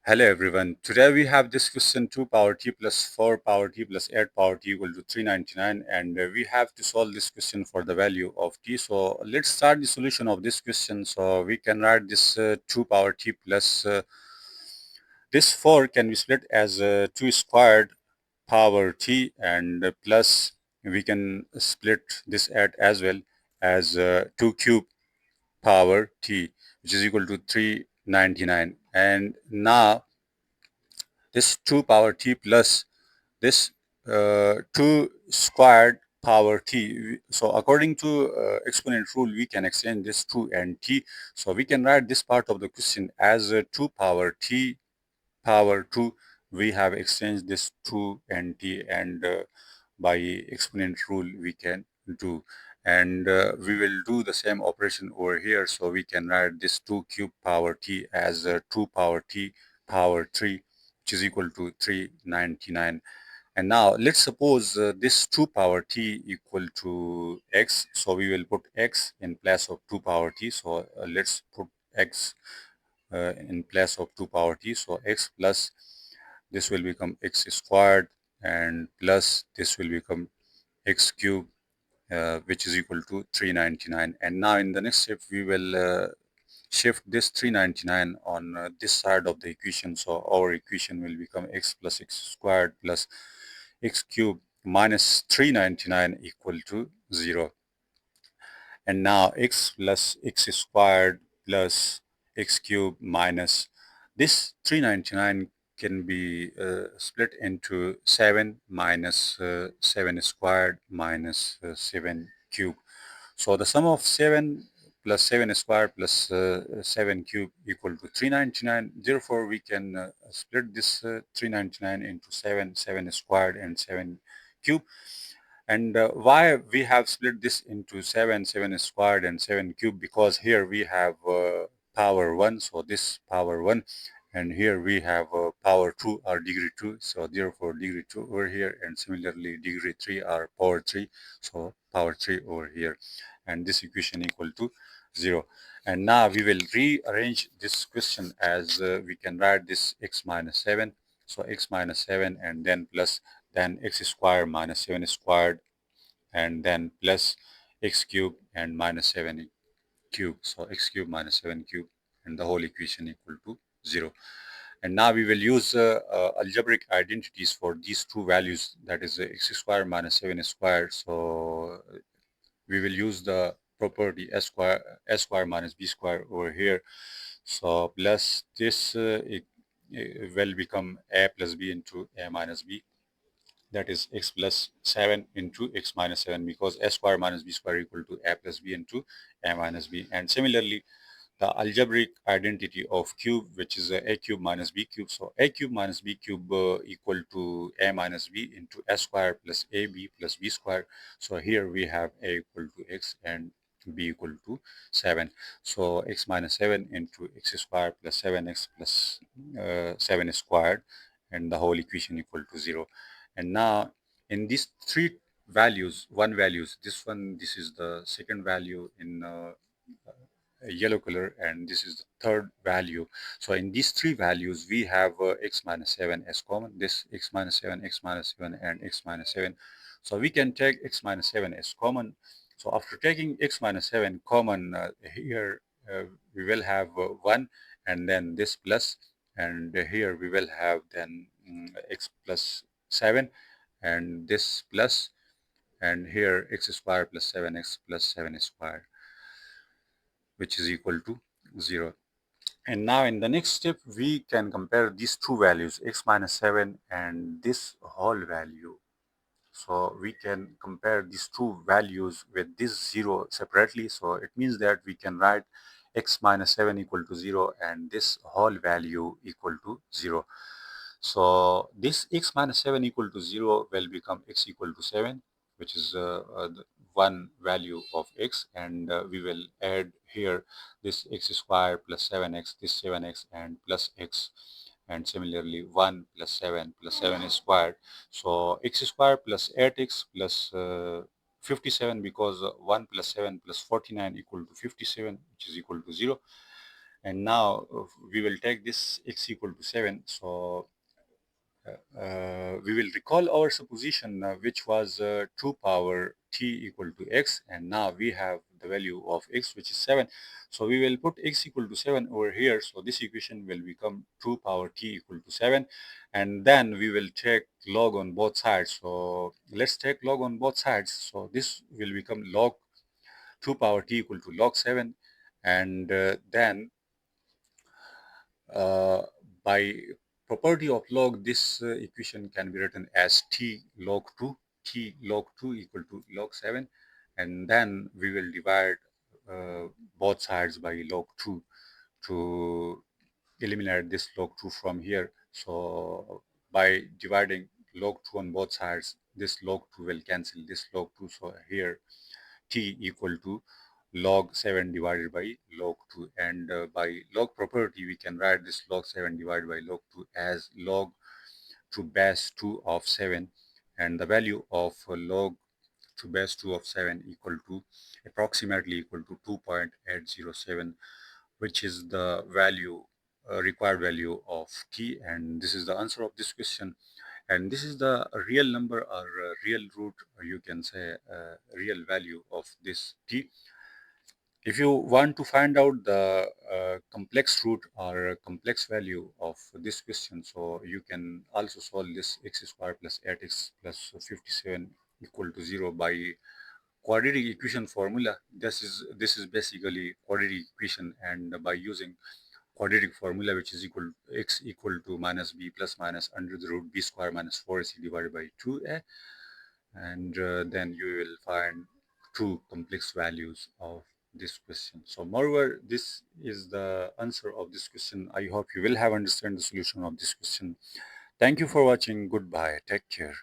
Hello everyone. Today we have this question 2 power t plus 4 power t plus 8 power t equal to 399, and we have to solve this question for the value of t. So let's start the solution of this question. So we can write this 2 power t plus this 4 can be split as 2 squared power t, and plus we can split this at as well as 2 cube power t, which is equal to 399. And now this 2 power t plus this 2 squared power t. So according to exponent rule, we can exchange this 2 and t. So we can write this part of the question as 2 power t power 2. We have exchanged this 2 and t, and by exponent rule we can do. And we will do the same operation over here. So we can write this 2 cube power t as 2 power t power 3, which is equal to 399. And now let's suppose this 2 power t equal to x. So we will put x in place of 2 power t. So let's put x in place of 2 power t. So x plus this will become x squared, and plus this will become x cubed, which is equal to 399. And now in the next step we will shift this 399 on this side of the equation. So our equation will become x plus x squared plus x cubed minus 399 equal to 0. And now x plus x squared plus x cubed minus this 399 can be split into 7 minus 7 squared minus 7 cubed. So the sum of 7 plus 7 squared plus 7 cube equal to 399. Therefore, we can split this 399 into 7, 7 squared and 7 cube. And why we have split this into 7, 7 squared and 7 cube? Because here we have power 1, so this power 1, and here we have power 2 or degree 2, so therefore degree 2 over here, and similarly degree 3 or power 3, so power 3 over here, and this equation equal to 0. And now we will rearrange this question as we can write this x minus 7, so x minus 7 and then plus then x squared minus 7 squared and then plus x cube and minus 7 cube. So x cube minus 7 cube, and the whole equation equal to 0. And now we will use algebraic identities for these two values, that is x squared minus 7 squared. So we will use the property s squared minus b squared over here. So plus this it will become a plus b into a minus b, that is x plus 7 into x minus 7, because a square minus b square equal to a plus b into a minus b. And similarly, the algebraic identity of cube, which is a cube minus b cube. So a cube minus b cube equal to a minus b into a square plus ab plus b square. So here we have a equal to x and b equal to 7. So x minus 7 into x squared plus 7x plus 7 squared, and the whole equation equal to 0. And now in these three values, this is the second value in yellow color, and this is the third value. So in these three values we have x minus 7 as common, this x minus 7, x minus 7 and x minus 7. So we can take x minus 7 as common. So after taking x minus 7 common, here we will have 1 and then this plus, and here we will have then x plus 7 and this plus, and here x squared plus 7x plus 7 squared, which is equal to 0. And now in the next step we can compare these two values, x minus 7 and this whole value. So we can compare these two values with this 0 separately. So it means that we can write x minus 7 equal to 0 and this whole value equal to 0. So this x minus 7 equal to 0 will become x equal to 7, which is the one value of x, and we will add here this x squared plus 7x, this 7x and plus x, and similarly 1 plus 7 plus 7 squared. So x squared plus 8x plus 57, because 1 plus 7 plus 49 equal to 57, which is equal to 0. And now we will take this x equal to 7. So we will recall our supposition, which was 2 power t equal to x, and now we have the value of x, which is 7. So we will put x equal to 7 over here. So this equation will become 2 power t equal to 7, and then we will take log on both sides. So let's take log on both sides. So this will become log 2 power t equal to log 7, and then uh, by property of log, this equation can be written as t log 2, t log 2 equal to log 7, and then we will divide both sides by log 2 to eliminate this log 2 from here. So by dividing log 2 on both sides, this log 2 will cancel this log 2. So here t equal to log 7 divided by log 2, and by log property we can write this log 7 divided by log 2 as log to base 2 of 7, and the value of log to base 2 of 7 equal to approximately equal to 2.807, which is the value required value of t, and this is the answer of this question. And this is the real number or real root, or you can say real value of this t. If you want to find out the complex root or complex value of this question, so you can also solve this x squared plus 8x plus 57 equal to 0 by quadratic equation formula. This is basically quadratic equation, and by using quadratic formula, which is equal x equal to minus b plus minus under the root b square minus 4ac divided by 2a, and then you will find two complex values of this question. So moreover, this is the answer of this question. I hope you will have understand the solution of this question. Thank you for watching. Goodbye. Take care.